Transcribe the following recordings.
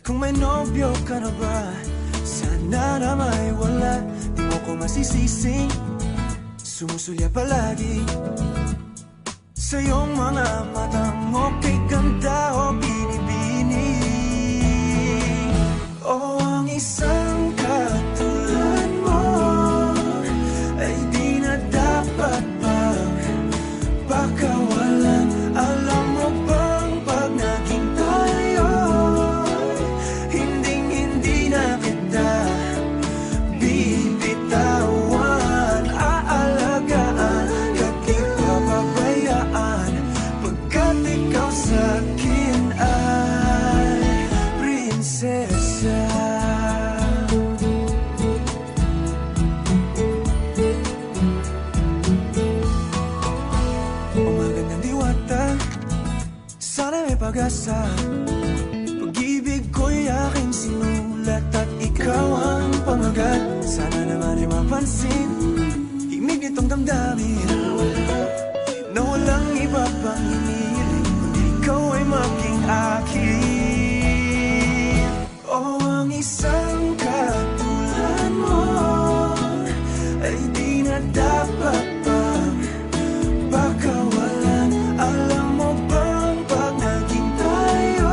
Kung may nobyo ka na ba, sana na may wala. Di mo ko masisising sumusulya palagi sa iyong mga matang okay ganda o binibini. O ang isang katulad mo ay di na dapat bang pakawalan. Alam mo bang pag naging tayo, hinding-hindi na kita bibitawan. Aalagaan at di papabayaan, pagkat ikaw sa'kin ay prinsesa. Umagandang diwata, sana may pag-asa. Pag-ibig ko'y aking sinulat at ikaw ang pamagat. Sana naman ay mapansin himig nitong damdamin na walang iba pang hinihiling kundi ikaw ay maging akin. O ang isang katulad mo ay di na dapat pang pakawalan. Alam mo bang pag naging tayo,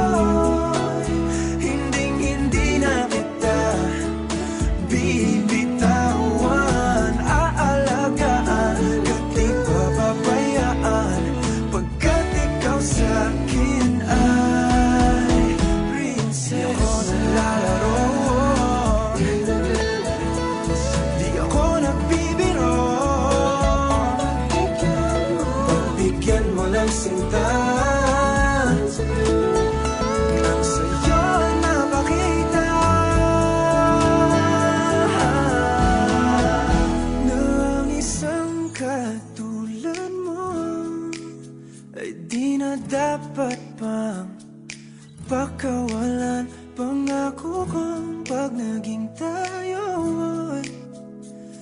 hinding-hindi na kita bibitawan. Aalagaan at di papabayaan, pagkat ikaw sa'kin ay prinsesa. Di ako naglalaro, di ako nagbibiro. Pagbigyan mo ng sinta, nang sa'yo ay mapakita na ang isang katulad mo ay di na dapat pang pakawalan. Pangako kong pag naging tayo,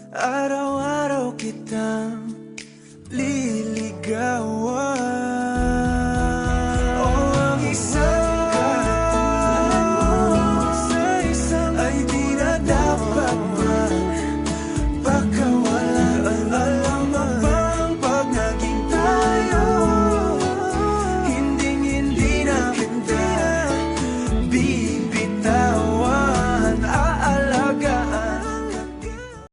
araw-araw kitang